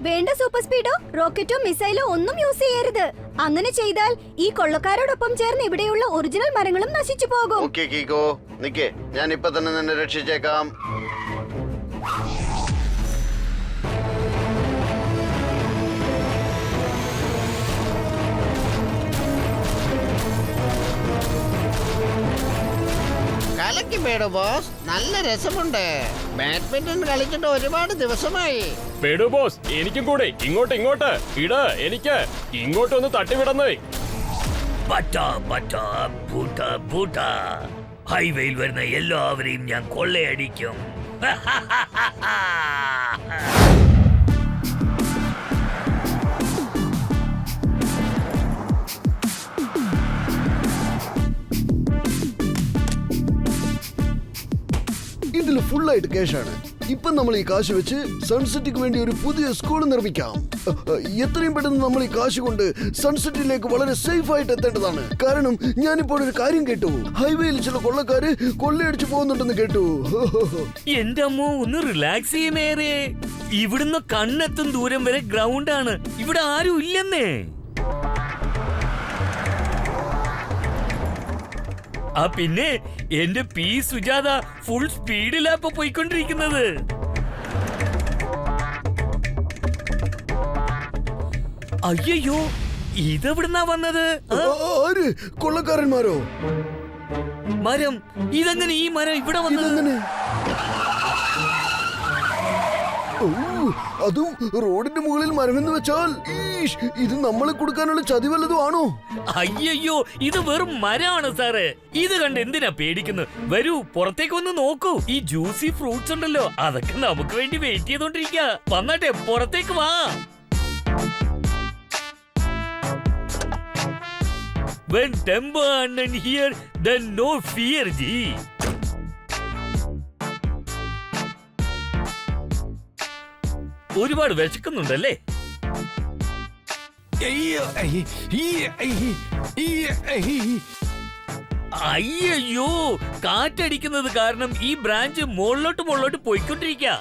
വേണ്ട സൂപ്പർ സ്പീഡോ റോക്കറ്റോ മിസൈലോ ഒന്നും യൂസ് ചെയ്യരുത്. അങ്ങനെ ചെയ്താൽ ഈ കൊള്ളക്കാരോടൊപ്പം ചേർന്ന് ഇവിടെയുള്ള ഒറിജിനൽ മരങ്ങളും നശിച്ചു പോകും. ഓക്കേ കീക്കോ, നിക്കേ, ഞാൻ ഇപ്പൊ തന്നെ നിന്നെ രക്ഷിച്ചേക്കാം. കലക്കി പേടു ബോസ്, നല്ല രസമുണ്ട്. ബാഡ്മിന്റൺ കളിച്ചിട്ട് ഒരുപാട് ദിവസമായി. പേടു ബോസ്, എനിക്കും കൂടെ ഇങ്ങോട്ട് ഇങ്ങോട്ട് ഇട. എനിക്ക് ഇങ്ങോട്ടൊന്ന് തട്ടിവിടന്നേ. ഹൈവേയിൽ വരുന്ന എല്ലാവരെയും ഞാൻ കൊള്ളയടിക്കും. ഇതിൽ ഫുള്ളായിട്ട് ക്യാഷാണ്. ഇപ്പൊ നമ്മൾ ഈ കാശ് വെച്ച് സൺസെറ്റിക്ക് വേണ്ടി ഒരു പുതിയ സ്കൂൾ നിർമ്മിക്കാം. എത്രയും പെട്ടെന്ന് നമ്മൾ ഈ കാശ് കൊണ്ട് സൺസെറ്റിലേക്ക് വളരെ സേഫ് ആയിട്ട് എത്തേണ്ടതാണ്. കാരണം ഞാനിപ്പോൾ ഒരു കാര്യം കേട്ടു, ഹൈവേയിൽ ചില കൊള്ളക്കാര് കൊള്ളയടിച്ചു പോകുന്നുണ്ടെന്ന് കേട്ടു. എന്റെ അമ്മോ, ഒന്ന് റിലാക്സ് ചെയ്യുമേറെ. ഇവിടുന്ന് കണ്ണെത്തും ദൂരം വരെ ഗ്രൗണ്ടാണ്. ഇവിടെ ആരും ഇല്ലെന്നേ. ആ പിന്നെ എന്റെ പി സുജാത ഫുൾ സ്പീഡിലാ ഇപ്പൊ പോയിക്കൊണ്ടിരിക്കുന്നത്. അയ്യോ, ഇതെവിടുന്നാ വന്നത്? ആര്? കൊള്ളക്കാരന്മാരോ? മരം? ഇതെങ്ങനെ ഈ മരം ഇവിടെ വന്നത്? അതും റോഡിന്റെ മുകളിൽ മരമെന്ന് വെച്ചാൽ ഇത് നമ്മളെ കൊടുക്കാനുള്ള ചതി വല്ലതും ആണോ? അയ്യോ, ഇത് വെറും മരമാണ് സാറ്. ഇത് കണ്ട് എന്തിനാ പേടിക്കുന്നത്? വരൂ, പുറത്തേക്ക് വന്ന് നോക്കൂ. ഈ ജ്യൂസി ഫ്രൂട്ട്സ് ഉണ്ടല്ലോ, അതൊക്കെ നമുക്ക് വേണ്ടി വെയിറ്റ് ചെയ്തോണ്ടിരിക്കുക. വന്നാട്ടെ, പുറത്തേക്ക് വാ. When Temba Annan here, then no fear, Ji. ഒരുപാട് വിശക്കുന്നുണ്ടല്ലേ? അയ്യോ, കാറ്റടിക്കുന്നത് കാരണം ഈ ബ്രാഞ്ച് മുകളിലോട്ട് പോയിക്കൊണ്ടിരിക്കുക.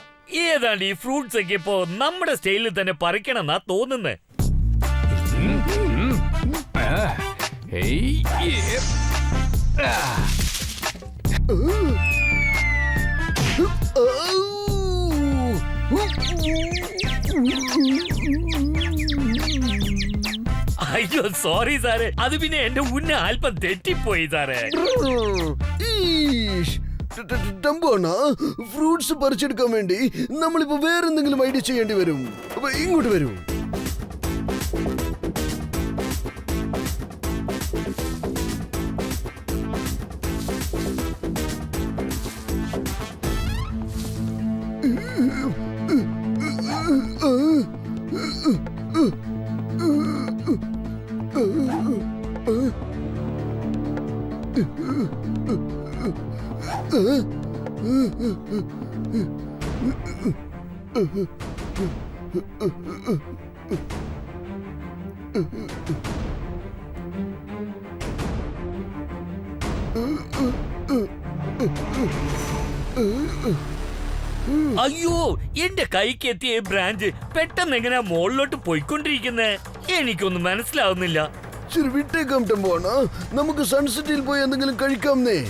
ഏതാണ്ട് ഈ ഫ്രൂട്ട്സ് ഒക്കെ ഇപ്പോ നമ്മുടെ സ്റ്റൈലിൽ തന്നെ പറിക്കണമെന്നാ തോന്നുന്നത്. അയ്യോ സോറി സാറേ, അത് പിന്നെ എന്റെ ഉന്ന അല്പം തെറ്റിപ്പോയി സാറേ. ഫ്രൂട്ട്സ് പറിച്ചെടുക്കാൻ വേണ്ടി നമ്മളിപ്പോ വേറെന്തെങ്കിലും ഐഡിയ ചെയ്യേണ്ടി വരും. ഇങ്ങോട്ട് വരും. അയ്യോ, എന്റെ കൈക്ക് എത്തിയ ബ്രാഞ്ച് പെട്ടെന്ന് എങ്ങനെയാ മുകളിലോട്ട് പോയിക്കൊണ്ടിരിക്കുന്നേ? എനിക്കൊന്നും മനസ്സിലാവുന്നില്ല. ശരി, വിട്ടേക്കാം ടെമ്പോണ. നമുക്ക് സൺസെറ്റിൽ പോയി എന്തെങ്കിലും കഴിക്കാമെന്നേ.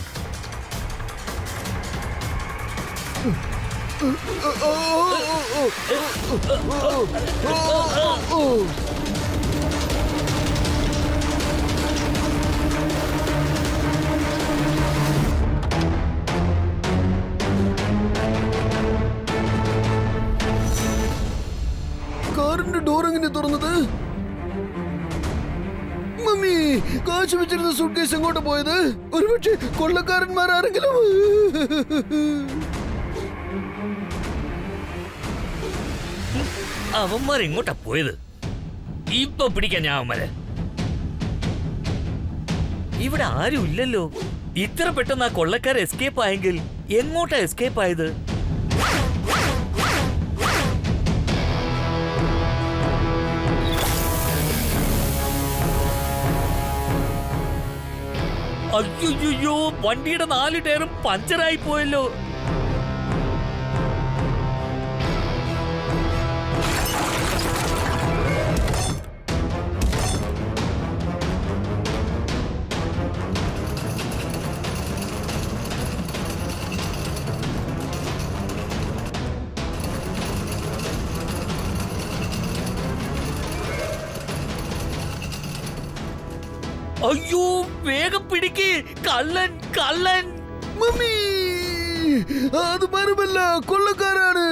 കാറിന്റെ ഡോർ എങ്ങനെ തുറന്നത്? മമ്മി, കാശ് വെച്ചിരുന്ന സൂട്ട്കേസ് എങ്ങോട്ട് പോയത്? ഒരുപക്ഷെ കൊള്ളക്കാരന്മാരാരെങ്കിലും. അവന്മാർ എങ്ങോട്ടാ പോയത്? ഇപ്പൊ പിടിക്കാൻ ഞാൻ അവന്മാരെ. ഇവിടെ ആരും ഇല്ലല്ലോ. ഇത്ര പെട്ടെന്ന് ആ കൊള്ളക്കാർ എസ്കേപ്പ് ആയെങ്കിൽ എങ്ങോട്ടാ എസ്കേപ്പ് ആയത്? അയ്യോ, വണ്ടിയുടെ 4 ടയറും പഞ്ചറായി പോയല്ലോ. അയ്യോ വേഗം പിടിക്ക്, കള്ളൻ കള്ളൻ. മമ്മി, അത് മരമല്ല, കൊള്ളക്കാരാണ്.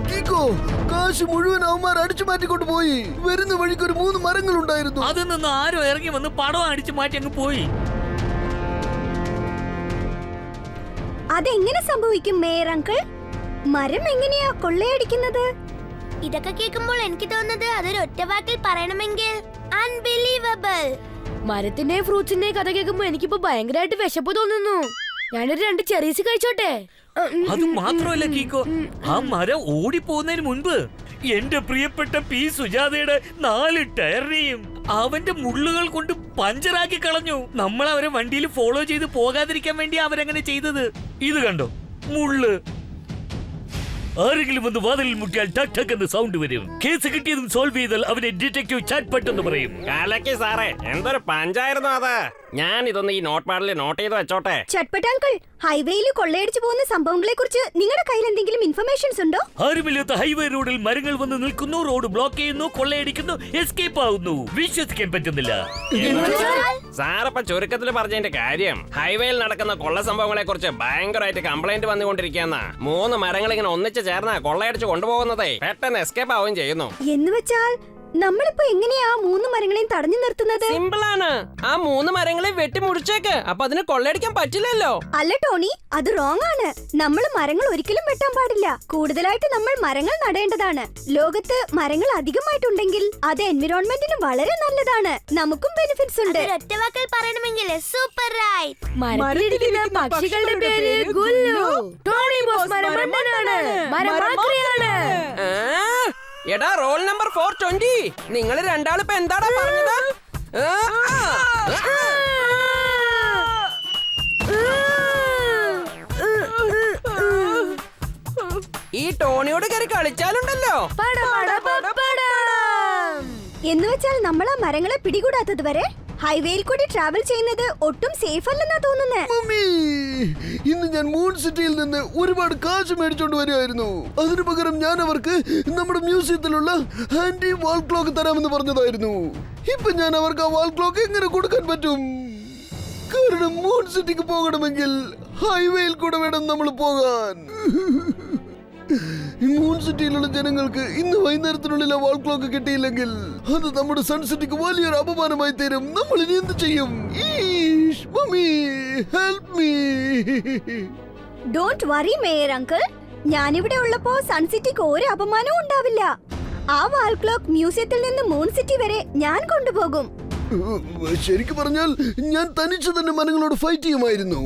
കീക്കോ, കാശ് മുഴുവൻ അവന്മാർ അടിച്ചു മാറ്റിക്കൊണ്ട് പോയി. വരുന്ന വഴിക്ക് ഒരു 3 മരങ്ങൾ ഉണ്ടായിരുന്നു. അതിൽ നിന്ന് ആരോ ഇറങ്ങി വന്ന് പടം അടിച്ചു മാറ്റി അങ്ങ് പോയി. അതെങ്ങനെ സംഭവിക്കും മേയർ അങ്കിൾ? മരം എങ്ങനെയാ കൊള്ളയടിക്കുന്നത്? ഇതൊക്കെ കേൾക്കുമ്പോൾ എനിക്ക് തോന്നുന്നത് അതൊരു ഒറ്റവാക്കിൽ പറയണമെങ്കിൽ അൺബിലീവബിൾ. മരത്തിന്റെ ഫ്രൂട്ട്സിന്റെ കഥ കേൾക്കുമ്പോ എനിക്കിപ്പോ ഭയങ്കരമായിട്ട് വിശപ്പ് തോന്നുന്നു. ഞാനൊരു 2 ചെറീസ് കഴിച്ചോട്ടെ? അത് മാത്രമല്ല കീക്കോ, ആ മരം ഓടിപ്പോകുന്നതിന് മുൻപ് എന്റെ പ്രിയപ്പെട്ട പി സുജാതയുടെ 4 ടയറിനെയും അവന്റെ മുള്ളുകൾ കൊണ്ട് പഞ്ചറാക്കി കളഞ്ഞു. നമ്മൾ അവരെ വണ്ടിയിൽ ഫോളോ ചെയ്ത് പോകാതിരിക്കാൻ വേണ്ടി അവരങ്ങനെ ചെയ്തത്. ഇത് കണ്ടോ, മുള്ള്. ആരെങ്കിലും വന്ന് വാതിലിൽ മുട്ടിയാൽ ടക് ടക് എന്ന് സൗണ്ട് വരും. കേസ് കിട്ടിയതും സോൾവ് ചെയ്താൽ അവനെ ഡിറ്റക്റ്റീവ് ചാറ്റ് പട്ടെന്ന് പറയും. കലക്കി സാറേ, എന്തൊരു പഞ്ചായിരുന്നു അത്. ഞാൻ ഇതൊന്ന് ഈ നോട്ട് പാഡിൽ നോട്ട് ചെയ്ത് വെച്ചോട്ടെ. ചട്പട്ട് അങ്കിൾ, ഹൈവേയിൽ കൊള്ളയടിച്ചു പോകുന്ന സംഭവങ്ങളെ കുറിച്ച് നിങ്ങളുടെ കയ്യിൽ എന്തെങ്കിലും ഇൻഫർമേഷൻസ് ഉണ്ടോ? ആരുമില്ലാത്ത ഹൈവേ റോഡിൽ മരങ്ങൾ വന്ന് നിൽക്കുന്നു, റോഡ് ബ്ലോക്ക് ചെയ്യുന്നു, കൊള്ളയടിക്കുന്നു, എസ്കേപ്പ് ആവുന്നു. വിശ്വസിക്കാൻ പറ്റുന്നില്ല. സാറപ്പ ചുരുക്കത്തിൽ പറഞ്ഞതിന്റെ കാര്യം, ഹൈവേയിൽ നടക്കുന്ന കൊള്ള സംഭവങ്ങളെ കുറിച്ച് ഭയങ്കരമായിട്ട് കംപ്ലൈന്റ് വന്നുകൊണ്ടിരിക്കുന്ന 3 മരങ്ങൾ ഇങ്ങനെ ഒന്നിച്ച് ചേർന്ന കൊള്ളയടിച്ച് കൊണ്ടുപോകുന്നതേ പെട്ടെന്ന് എസ്കേപ്പ് ആവുകയും ചെയ്യുന്നു. എന്ന് വെച്ചാൽ നമ്മളിപ്പോ എങ്ങനെയാ 3 മരങ്ങളെയും തടഞ്ഞു നിർത്തുന്നത്? സിമ്പിളാണ്. ആ 3 മരങ്ങളെ വെട്ടി മുറിച്ചേക്ക്. അപ്പൊ അതിന് കൊള്ളയടിക്കാൻ പറ്റില്ലല്ലോ. അല്ല ടോണി, അത് റോങ് ആണ്. നമ്മൾ മരങ്ങൾ ഒരിക്കലും വെട്ടാൻ പാടില്ല. കൂടുതലായിട്ട് നമ്മൾ മരങ്ങൾ നടേണ്ടതാണ്. ലോകത്ത് മരങ്ങൾ അധികമായിട്ടുണ്ടെങ്കിൽ അത് എൻവിറോൺമെന്റിന് വളരെ നല്ലതാണ്. നമുക്കും ബെനിഫിറ്റ്സ് ഉണ്ട്. ഒറ്റവാക്കിൽ പറയണമെങ്കിൽ സൂപ്പർ റൈറ്റ്. മരത്തിലിരിക്കുന്ന പക്ഷികളുടെ പേര് ഗുല്ലു. Tony boss മരമണ്ടനാണ്, മരമാക്രിയാണ്. എടാ റോൾ നമ്പർ 420, നിങ്ങൾ രണ്ടാളിപ്പോ എന്താടാ പറഞ്ഞത്? ഈ ടോണിയോട് കയറി കളിച്ചാലുണ്ടല്ലോ. എന്ന് വെച്ചാൽ നമ്മൾ ആ മരങ്ങളെ പിടികൂടാത്തത് വരെ ഹൈവേയിൽ കൂടി ട്രാവൽ ചെയ്യുന്നത് ഒട്ടും സേഫ് അല്ലെന്നാ തോന്നുന്നേ. മമ്മി, ഇന്ന് ഞാൻ മൂൺ സിറ്റിയിൽ നിന്ന് ഒരുപാട് കാശ് മേടിച്ചോണ്ട് വരുമായിരുന്നു. അതിനു പകരം ഞാൻ അവർക്ക് നമ്മുടെ മ്യൂസിയത്തിലുള്ള ഹാൻഡി വാൾ ക്ലോക്ക് തരാമെന്ന് പറഞ്ഞതായിരുന്നു. ഇപ്പൊ ഞാൻ അവർക്ക് ആ വാൾ ക്ലോക്ക് എങ്ങനെ കൊടുക്കാൻ പറ്റും? കാരണം മൂൺ സിറ്റിക്ക് പോകണമെങ്കിൽ ഹൈവേയിൽ കൂടെ വേണം നമ്മൾ പോകാൻ. മൂൺ സിറ്റിയിലുള്ള ജനങ്ങൾക്ക് ഇന്ന് വൈകുന്നേരത്തിനുള്ളിൽ ആ വാൾ ക്ലോക്ക് കിട്ടിയില്ലെങ്കിൽ അത് നമ്മുടെ സൺ സിറ്റിക്ക് വലിയൊരു അപമാനമായി തീരും. നമ്മൾ ഇനി എന്ത് ചെയ്യും? Mummy, help me. Don't worry mayor uncle, ഞാനിവിടെ ഉള്ളപ്പോ സൺ സിറ്റിക്ക് ഒരു അപമാനവും ഉണ്ടാവില്ല. ആ വാൾ ക്ലോക്ക് മ്യൂസിയത്തിൽ നിന്ന് മൂൺ സിറ്റി വരെ ഞാൻ കൊണ്ടുപോകും. ശരിക്കും പറഞ്ഞാൽ ഞാൻ തനിച്ച് തന്നെ മരങ്ങളോട് ഫൈറ്റ് ചെയ്യുമായിരുന്നു.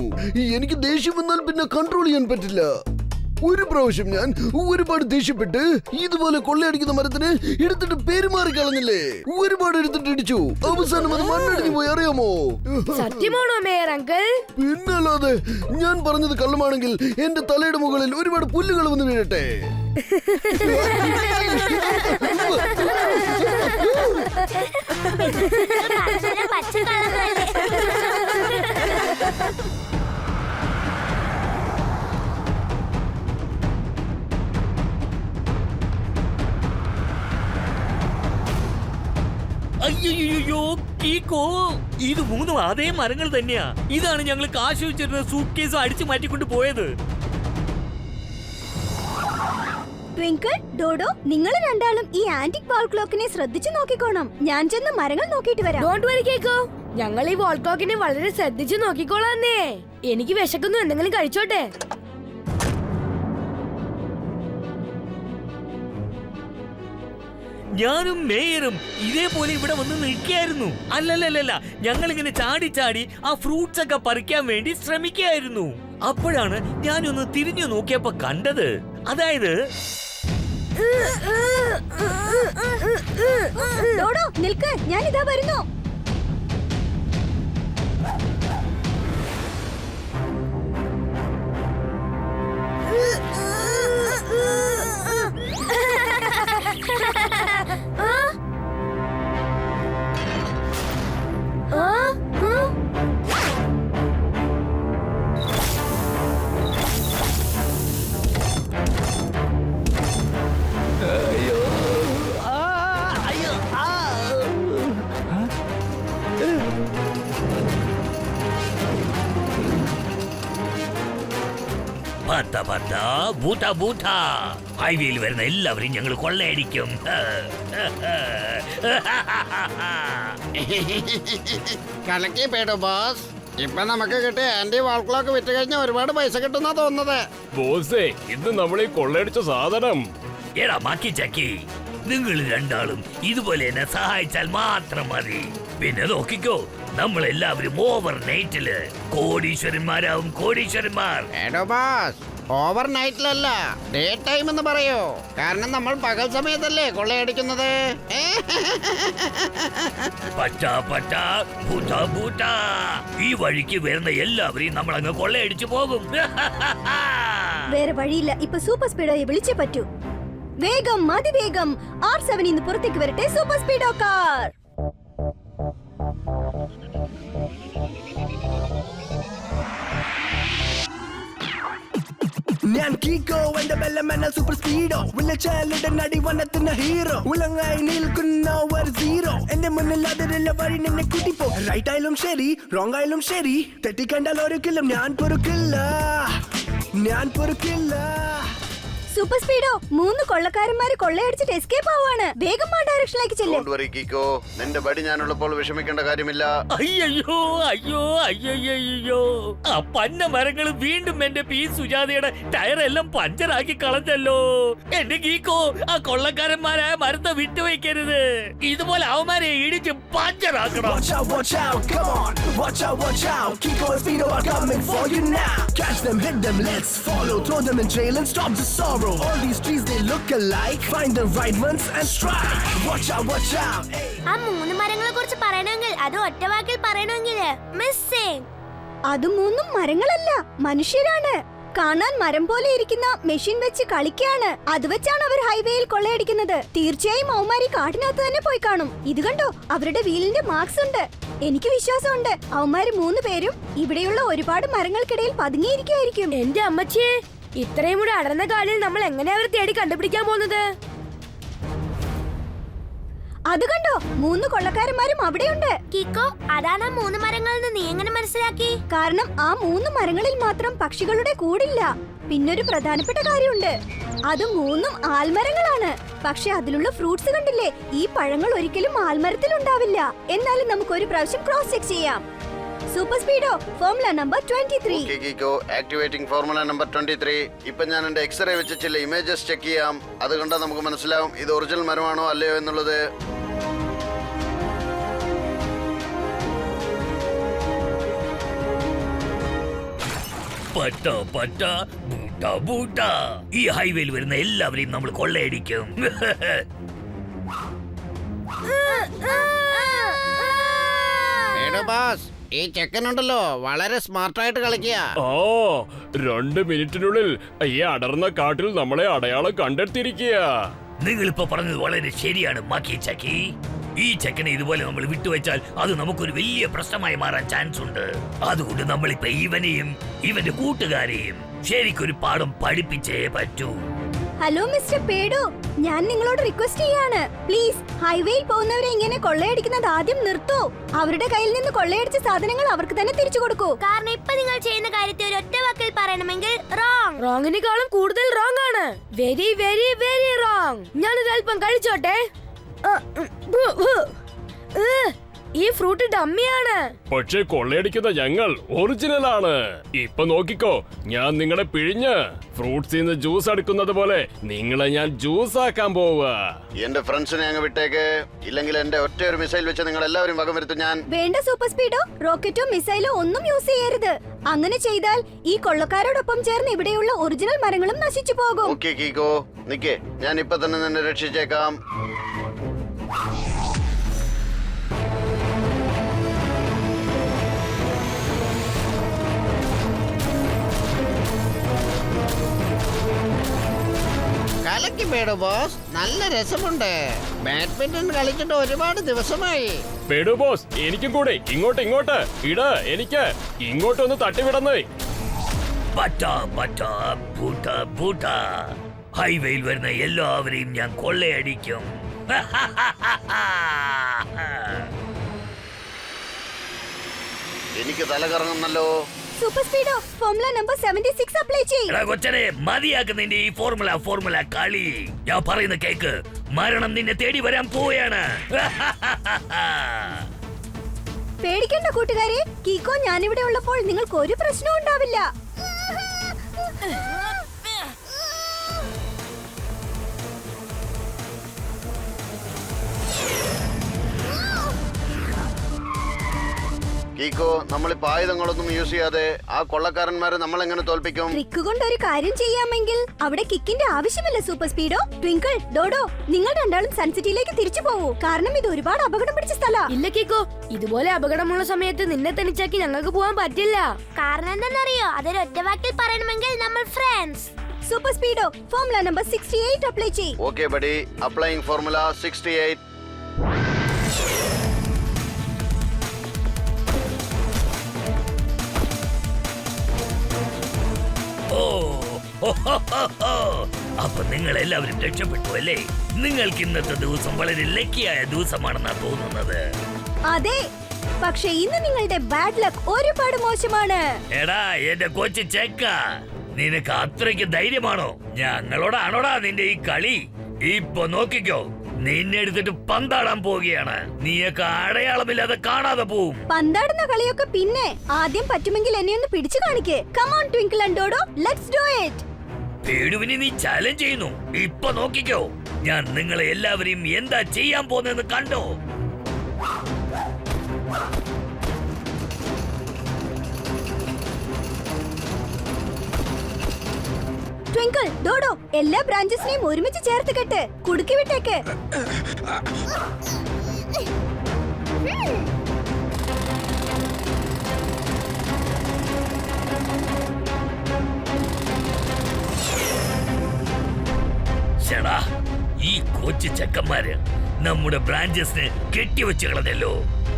എനിക്ക് ദേഷ്യം വന്നാൽ പിന്നെ കൺട്രോൾ ചെയ്യാൻ പറ്റില്ല. ഒരു പ്രാവശ്യം ഞാൻ ഒരുപാട് ദേഷ്യപ്പെട്ട് ഇതുപോലെ കൊള്ളയടിക്കുന്ന മരത്തിന് എടുത്തിട്ട് പെരുമാറി കളഞ്ഞില്ലേ. ഒരുപാട് എടുത്തിട്ട് ഇടിച്ചു. അവസാനം അത് മണ്ണടിഞ്ഞു പോയി, അറിയാമോ? സത്യമാണോ മേയർ അങ്കിൾ? പിന്നല്ലാതെ. ഞാൻ പറഞ്ഞത് കള്ളമാണെങ്കിൽ എന്റെ തലയുടെ മുകളിൽ ഒരുപാട് പുല്ലുകൾ വന്ന് വീഴട്ടെ. പച്ച കളറല്ലേ? അയ്യോ കീക്കോ, ഇത് 3 അതേ മരങ്ങൾ തന്നെയാ. ഇതാണ് ഞങ്ങൾ കാശ് വെച്ചിരുന്ന സൂട്ട് കേസ് അടിച്ചു മാറ്റിക്കൊണ്ട് പോയത്. ട്വിങ്കിൾ, ഡോഡോ, നിങ്ങൾ രണ്ടാളും ഈ ആന്റിക് വാൾ ക്ലോക്കിനെ ശ്രദ്ധിച്ചു നോക്കിക്കോണം. ഞാൻ ചെന്ന് മരങ്ങൾ നോക്കിയിട്ട് വരാം. ഡോണ്ട് വറി കേക്കോ, ഞങ്ങൾ ഈ വാൾ ക്ലോക്കിനെ വളരെ ശ്രദ്ധിച്ചു നോക്കിക്കോളാന്നേ. എനിക്ക് വിശക്കുന്നു, എന്തെങ്കിലും കഴിച്ചോട്ടെ. ഞാനും മേയറും ഇതേപോലെ ഇവിടെ വന്ന് നിൽക്കുകയായിരുന്നു. അല്ലല്ലല്ല, ഞങ്ങൾ ഇങ്ങനെ ചാടി ചാടി ആ ഫ്രൂട്ട്സ് ഒക്കെ പറിക്കാൻ വേണ്ടി ശ്രമിക്കുകയായിരുന്നു. അപ്പോഴാണ് ഞാനൊന്ന് തിരിഞ്ഞു നോക്കിയപ്പോ കണ്ടത്. അതായത് ഡോഡോ നിൽക്ക്, ഞാൻ ഇതാ വരുന്നു. ദാ ബൂട്ട ബൂട്ട. ഹൈവേയിൽ വരുന്ന എല്ലാവരെയും ഞങ്ങൾ കൊള്ളയടിക്കും. കലക്കി പേടു ബോസ്. ഇപ്പൊ നമുക്ക് കിട്ടിയ ആന്റി വാൾ ക്ലോക്ക് വിറ്റ് കഴിഞ്ഞാൽ ഒരുപാട് പൈസ കിട്ടുന്ന തോന്നുന്നത്. ബോസേ ഇത് നമ്മളീ കൊള്ളയടിച്ച സാധനം. എടാ മാക്കി ചക്കി, നിങ്ങൾ രണ്ടാളും ഇതുപോലെ എന്നെ സഹായിച്ചാൽ മാത്രം മതി. പിന്നെ നോക്കിക്കോ, നമ്മൾ എല്ലാവരും ഓവർ നൈറ്റില് കോടീശ്വരന്മാരാവും. കോടീശ്വരന്മാർ. പേടു ബോസ്, ഓവർ നൈറ്റിലല്ല, ഡേ ടൈം എന്ന് പറയൂ. കാരണം നമ്മൾ പകൽ സമയത്തല്ലേ കൊള്ളയടിക്കുന്നത്. പറ്റാ പറ്റാ ബൂട്ട ബൂട്ട. ഈ വഴിക്ക് വരുന്ന എല്ലാവരെയും നമ്മൾ അങ്ങ് കൊള്ളയടിച്ചു പോകും. വേറെ വഴിയില്ല. ഇപ്പൊ സൂപ്പർ സ്പീഡോയെ വിളിച്ചേ പറ്റൂ. വേഗം, അതിവേഗം R7 ഇന്ന് പുറത്തേക്ക് വരട്ടെ. Super speedo car. ഞാൻ കീക്കോ, എന്റെ ബെല്ലമെന്ന സൂപ്പർ സ്പീഡോ. വിളിച്ചാലിടൻ അടി വനത്തിന് ഹീറോ. ഉളങ്ങായി നിൽക്കുന്ന ഒരു സീറോ. എന്റെ മുന്നിൽ അതിരില്ല വഴി നിന്നെ കൂട്ടിപ്പോ. റൈറ്റ് ആയാലും ശരി, റോങ് ആയാലും ശരി, തെറ്റിക്കണ്ടാൽ ഒരിക്കലും ഞാൻ പൊറുക്കില്ല. ഞാൻ പൊറുക്കില്ല. Super സ്പീഡോ, 3 കൊള്ളക്കാരന്മാര് കൊള്ളയടിച്ചിട്ട് escape ആവാണ്. വേഗം ആ ഡയറക്ഷനിലേക്ക് ചെല്ല്. Don't worry, കിക്കോ. നിന്റെ ബടി ഞാനുള്ളപ്പോൾ വിഷമിക്കേണ്ട കാര്യമില്ല. അയ്യോ അയ്യോ അയ്യോ. ആ പന്ന മരങ്ങള് വീണ്ടും എന്റെ പി സുജാതയുടെ ടയറെല്ലാം പഞ്ചറാക്കി കളഞ്ഞല്ലോ. എന്റെ ഗീക്കോ, ആ കൊള്ളക്കാരന്മാരായ മരത്തെ വിട്ടുവയ്ക്കരുത്. ഇതുപോലെ അവന്മാരെ ഇടിച്ച് പഞ്ചറാക്കണം. Watch out, watch out, come on. Watch out, watch out. Kiko and Fido are coming for you now. Catch them, hit them, let's follow. Throw them in jail and stop the sorrow. All these trees, they look alike. Find the right ones and strike. Watch out, watch out. Hey. ആ 3 മരങ്ങളെ കുറിച്ച് പറയണമെങ്കിൽ അത് ഒറ്റ വാക്കിൽ പറയണമെങ്കിൽ missing. അത് 3 മരങ്ങളല്ല, മനുഷ്യരാണ്. കാണാൻ മരം പോലെ ഇരിക്കുന്ന മെഷീൻ വെച്ച് കളിക്കാണ്. അത് വെച്ചാണ് അവർ ഹൈവേയിൽ കൊള്ളയടിക്കുന്നത്. തീർച്ചയായും അവന്മാരി കാട്ടിനകത്ത് തന്നെ പോയി കാണും. ഇത് കണ്ടോ, അവരുടെ വീലിന്റെ മാർക്സ് ഉണ്ട്. എനിക്ക് വിശ്വാസമുണ്ട് അവന്മാര് 3 പേരും ഇവിടെയുള്ള ഒരുപാട് മരങ്ങൾക്കിടയിൽ പതുങ്ങിയിരിക്കുമായിരിക്കും. എന്റെ അമ്മച്ചിയെ, ഇത്രയും കൂടെ അടർന്ന കാലിൽ നമ്മൾ എങ്ങനെ അവരെ തേടി കണ്ടുപിടിക്കാൻ പോകുന്നത്? അത് കണ്ടോ, 3 കൊള്ളക്കാരന്മാരും അവിടെയുണ്ട്. കിക്കോ, അതാണ് ആ 3 മരങ്ങളെന്ന് നീ എങ്ങനെ മനസ്സിലാക്കി? കാരണം ആ 3 മരങ്ങളിൽ മാത്രം പക്ഷികളുടെ കൂടില്ല. പിന്നൊരു പ്രധാനപ്പെട്ട കാര്യമുണ്ട്, അത് 3 ആൽമരങ്ങളാണ്. പക്ഷെ അതിലുള്ള ഫ്രൂട്ട്സ് കണ്ടില്ലേ, ഈ പഴങ്ങൾ ഒരിക്കലും ആൽമരത്തിൽ ഉണ്ടാവില്ല. എന്നാലും നമുക്ക് ഒരു പ്രാവശ്യം ക്രോസ് ചെക്ക് ചെയ്യാം. Super speedo, formula number 23. Okay, Kiko, activating formula number 23. ഇപ്പൊ ഞാൻ എന്റെ എക്സ്റേ വെച്ച് ചില ഇമേജസ് ചെക്ക് ചെയ്യാം. അത് കണ്ടാൽ നമുക്ക് മനസ്സിലാവും ഇത് ഒറിജിനൽ മരമാണോ അല്ലയോ എന്നുള്ളത്. പറ്റ പറ്റ ബൂട്ട ബൂട്ട. ഈ ഹൈവേയിൽ വരുന്ന എല്ലാവരെയും നമ്മൾ കൊള്ളയടിക്കും. പേടു ബോസ്, ഈ ചെക്കനുണ്ടല്ലോ വളരെ സ്മാർട്ടായിട്ട് കളിക്കുക. 2 മിനിറ്റിനുള്ളിൽ ഈ അടർന്ന കാട്ടിൽ നമ്മളെ അടയാളം കണ്ടെത്തിയിരിക്കുക. നിങ്ങളിപ്പോ പറഞ്ഞത് വളരെ ശരിയാണ് മാക്കി ചക്കി. ഈ ചെക്കനെ ഇതുപോലെ നമ്മൾ വിട്ടുവെച്ചാൽ അത് നമുക്കൊരു വലിയ പ്രശ്നമായി മാറാൻ ചാൻസ് ഉണ്ട്. അതുകൊണ്ട് നമ്മളിപ്പോ ഇവനെയും ഇവന്റെ കൂട്ടുകാരെയും ശരിക്കൊരു പാഠം പഠിപ്പിച്ചേ പറ്റൂ. ഹലോ മിസ്റ്റർ പേഡോ, ഞാൻ നിങ്ങളോട് റിക്വസ്റ്റ് ചെയ്യാണ്, പ്ലീസ് ഹൈവേയിൽ പോകുന്നവരെ ഇങ്ങനെ കൊള്ളയടിക്കുന്നത് ആദ്യം നിർത്തൂ. അവരുടെ കയ്യിൽ നിന്ന് കൊള്ളയടിച്ച സാധനങ്ങൾ അവർക്ക് തന്നെ തിരിച്ചു കൊടുക്കൂ. കാരണം ഇപ്പൊ നിങ്ങൾ ചെയ്യുന്ന കാര്യത്തെ ഒരു ഒറ്റ വാക്കിൽ പറയണമെങ്കിൽ റോങ്. റോങ്ങിനേക്കാളും കൂടുതൽ റോങ് ആണ്. Very very very wrong. ഞാനൊരു അല്പം കഴിച്ചോട്ടെ. ഈ ഫ്രൂട്ട് ഡമ്മിയാണ്. പക്ഷേ കൊള്ളയടിക്കുന്ന ഞങ്ങൾ ഒറിജിനൽ ആണ്. ഇപ്പൊ നോക്കിക്കോ, ഞാൻ നിങ്ങളെ പിഴിഞ്ഞ് ഫ്രൂട്ട്സിൽ നിന്ന് ജ്യൂസ് എടുക്കുന്നത് പോലെ നിങ്ങളെ ഞാൻ ജ്യൂസ് ആക്കാൻ പോവുക. എന്റെ ഫ്രണ്ട്സിനെ അങ്ങ് വിട്ടേക്ക്, ഇല്ലെങ്കിൽ എന്റെ ഒറ്റ ഒരു മിസൈൽ വെച്ച് നിങ്ങൾ എല്ലാവരും വകം വരുത്തും ഞാൻ. വേണ്ട സൂപ്പർ സ്പീഡോ, റോക്കറ്റോ മിസൈലോ ഒന്നും യൂസ് ചെയ്യരുത്. അങ്ങനെ ചെയ്താൽ ഈ കൊള്ളക്കാരോടൊപ്പം ചേർന്ന് ഇവിടെയുള്ള ഒറിജിനൽ മരങ്ങളും നശിച്ചു പോകും. ഓക്കെ കിക്കോ, നിക്കേ, ഞാൻ ഇപ്പൊ തന്നെ നിന്നെ രക്ഷിച്ചേക്കാം. കലക്കി പേടു ബോസ്, നല്ല രസമുണ്ട്. ബാഡ്മിന്റൺ കളിച്ചിട്ട് ഒരുപാട് ദിവസമായി. പേടു ബോസ്, എനിക്കും കൂടി ഇങ്ങോട്ട് ഇങ്ങോട്ട് ഇട. എനിക്ക് ഇങ്ങോട്ടൊന്ന് തട്ടിവിടന്നേ. പറ്റ പറ്റ ബൂട്ട ബൂട്ട. ഹൈവേയിൽ വരുന്ന എല്ലാവരെയും ഞാൻ കൊള്ളയടിക്കും. എനിക്ക് തല കറങ്ങുന്നല്ലോ. Super speedo formula number 76 apply ചെയ്യ്. എടാ കൊച്ചനെ, മതിയാക്കുന്നതിന്റെ ഈ ഫോർമുല കളി. ഞാൻ പറയുന്ന കേക്ക്, മരണം നിന്നെ തേടി വരാൻ പോവുകയാണ്. പേടിക്കണ്ട കൂട്ടുകാരെ, കീക്കോ ഞാനിവിടെ ഉള്ളപ്പോൾ നിങ്ങൾക്ക് ഒരു പ്രശ്നവും ഉണ്ടാവില്ല. കീക്കോ, നമ്മളിപ്പോ ആയുധങ്ങളൊന്നും യൂസ് ചെയ്യാതെ ആ കൊള്ളക്കാരന്മാരെ നമ്മൾ എങ്ങനെ തോൽപ്പിക്കും? ട്രിക്ക് കൊണ്ട് ഒരു കാര്യം ചെയ്യാമെങ്കിൽ അവിടെ കിക്കിന്റെ ആവശ്യമില്ല സൂപ്പർ സ്പീഡോ. ട്വിങ്കിൾ, ഡോഡോ, നിങ്ങൾ രണ്ടാളും സൺസിറ്റിയിലേക്ക് തിരിച്ചു പോകൂ. കാരണം ഇത് ഒരുപാട് അപകടം പിടിച്ച സ്ഥലാ. ഇല്ല കിക്കോ, ഇതുപോലെ അപകടമുള്ള സമയത്ത് നിന്നെ തനിച്ചാക്കി ഞങ്ങൾക്ക് പോകാൻ പറ്റില്ല. കാരണം എന്താണെന്നറിയോ? അതൊരു ഒറ്റവാക്കിൽ പറയണമെങ്കിൽ നമ്മൾ friends. Super speedo formula number 68 apply ചെയ്യ്. ഓക്കെ ബഡി, അപ്ലൈയിങ് ഫോർമുല 68. അപ്പൊ നിങ്ങൾ എല്ലാവരും രക്ഷപ്പെട്ടു അല്ലേ? നിങ്ങൾക്ക് ഇന്നത്തെ ദിവസം വളരെ ലക്കിയായ ദിവസമാണെന്നാ തോന്നുന്നത്. അതെ, പക്ഷെ ഇന്ന് നിങ്ങളുടെ ബാഡ് ലക്ക് ഒരുപാട് മോശമാണ്. എടാ എന്റെ കൊച്ചു ചെക്ക, നിനക്ക് അത്രയ്ക്ക് ധൈര്യമാണോ? ഞങ്ങളോടാണോടാ നിന്റെ ഈ കളി? ഇപ്പൊ നോക്കിക്കോ, നിന്നെ എടുത്തിട്ട് പന്താടാൻ പോവുകയാണ്. നീയൊക്കെ അടയാളമില്ലാതെ കാണാതെ പോവും. പന്താടുന്ന കളിയൊക്കെ പിന്നെ. ആദ്യം പറ്റുമെങ്കിൽ എന്നെ ഒന്ന് പിടിച്ചു കാണിക്ക്. Come on Twinkle and Dodo, let's do it. പേടുവിനെ നീ ചാലഞ്ച് ചെയ്യുന്നു. ഇപ്പൊ നോക്കിക്കോ, ഞാൻ നിങ്ങളെ എല്ലാവരെയും എന്താ ചെയ്യാൻ പോകുന്നതെന്ന് കണ്ടോ? ട്വിങ്കിൾ, ഡോഡോ, എല്ലാ ബ്രാഞ്ചസിനെയും ഒരുമിച്ച് ചേർത്ത് കെട്ട്. കുടുക്കി വിട്ടേക്ക്. ചേടാ, ഈ കൊച്ചു ചെക്കന്മാര് നമ്മുടെ ബ്രാഞ്ചസിനെ കെട്ടിവെച്ച് കളഞ്ഞല്ലോ.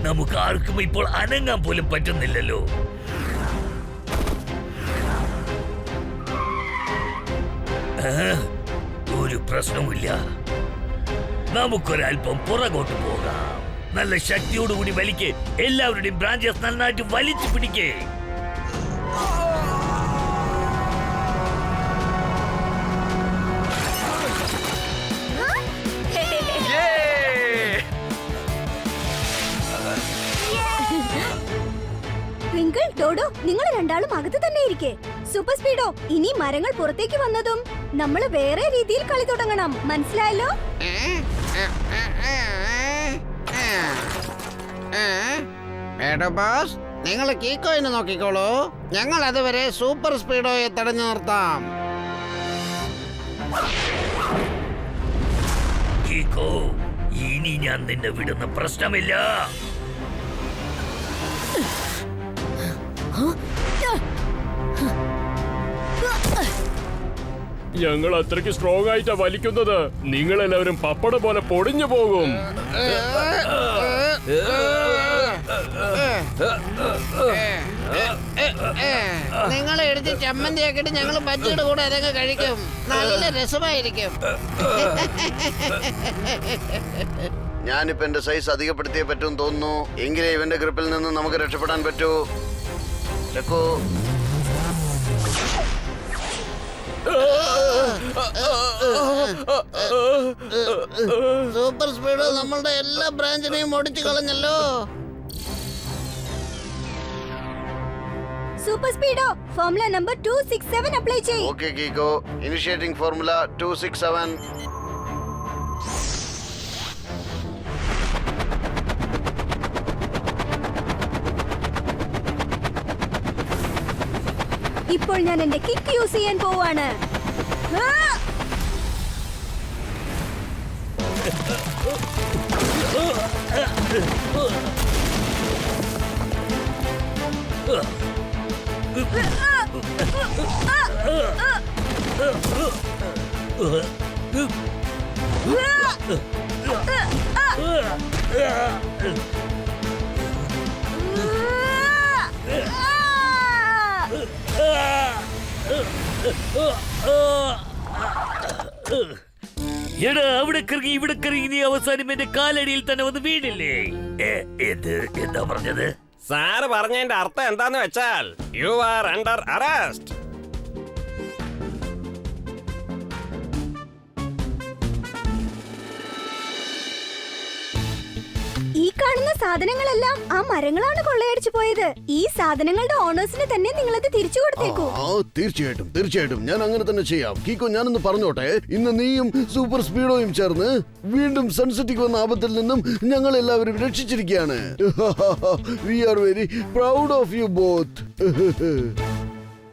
നമുക്ക് ആർക്കും ഇപ്പോൾ അനങ്ങാൻ പോലും പറ്റുന്നില്ലല്ലോ. ഒരു പ്രശ്നവുമില്ല, നമുക്കൊരൽപ്പം പുറകോട്ട് പോകാം. നല്ല ശക്തിയോടുകൂടി വലിക്ക്. എല്ലാവരുടെയും ബ്രാഞ്ചസ് നന്നായിട്ട് വലിച്ചു പിടിക്കേ. ട്വിങ്കിൾ, ഡോഡോ, നിങ്ങൾ രണ്ടാളും അകത്ത് തന്നെ ഇരിക്കെ. സൂപ്പർ സ്പീഡോ, ഇനി മരങ്ങൾ പുറത്തേക്ക് വന്നതും നമ്മൾ വേറെ രീതിയിൽ കളി തുടങ്ങണം. മനസ്സിലായല്ലോ? എടോ ബോസ്, നിങ്ങൾ കീക്കോയിന് നോക്കിക്കോളൂ. ഞങ്ങൾ അതുവരെ സൂപ്പർ സ്പീഡോയെ തടഞ്ഞു നിർത്താം. കീക്കോ, ഇനി ഞാൻ നിന്നെ വിടുന്ന പ്രശ്നമില്ല. ഞങ്ങൾ അത്രയ്ക്ക് സ്ട്രോങ് ആയിട്ടാ വലിക്കുന്നത്. നിങ്ങൾ എല്ലാവരും പപ്പട പോലെ പൊടിഞ്ഞു പോകും. നിങ്ങളെ എടുത്ത് ചമ്മന്തിയാക്കിട്ട് ഞങ്ങൾ ബജ്ജിയുടെ കൂടെ അതൊക്കെ കഴിക്കും. നല്ല രസമായിരിക്കും. ഞാനിപ്പോ എന്റെ സൈസ് അധികപ്പെടുത്തിയേ പറ്റും തോന്നുന്നു. എങ്കിലേ ഇവന്റെ ഗ്രിപ്പിൽ നിന്ന് നമുക്ക് രക്ഷപ്പെടാൻ പറ്റൂ. ചെക്കോ, സൂപ്പർ സ്പീഡ് നമ്മളുടെ എല്ലാ ബ്രാഞ്ചിനെയും ഓടിച്ചു കളഞ്ഞല്ലോ. Super speedo formula number 267 apply ചെയ്യ്. Okay Kiko, initiating formula 267. ഇപ്പോൾ ഞാൻ എന്റെ കിക്ക് യൂസ് ചെയ്യാൻ പോവാണ്. എടാ, അവിടെ കറങ്ങി ഇവിടെ കറങ്ങി നീ അവസാനം എന്റെ കാലടിയിൽ തന്നെ വന്ന് വീണില്ലേ? എന്താ പറഞ്ഞത്? സാറ് പറഞ്ഞതിന്റെ അർത്ഥം എന്താന്ന് വെച്ചാൽ യു ആർ അണ്ടർ അറസ്റ്റ്. ഈ കാണുന്ന സാധനങ്ങളെല്ലാം ആ മരങ്ങളാണ് കൊള്ളയടിച്ചു പോയത്. ഈ സാധനങ്ങളുടെ ഓണേഴ്സിന് തന്നെ നിങ്ങളത് തിരിച്ചു കൊടുത്തേക്കൂ. തീർച്ചയായിട്ടും തീർച്ചയായിട്ടും ഞാൻ അങ്ങനെ തന്നെ ചെയ്യാം. കീക്കോ, ഞാനൊന്ന് പറഞ്ഞോട്ടെ, ഇന്ന് നീയും സൂപ്പർ സ്പീഡോയും ചേർന്ന് വീണ്ടും സൺസിറ്റിക്ക് വന്ന ആപത്തിൽ നിന്നും ഞങ്ങൾ എല്ലാവരും രക്ഷിച്ചിരിക്കുകയാണ്. We are very proud of you both.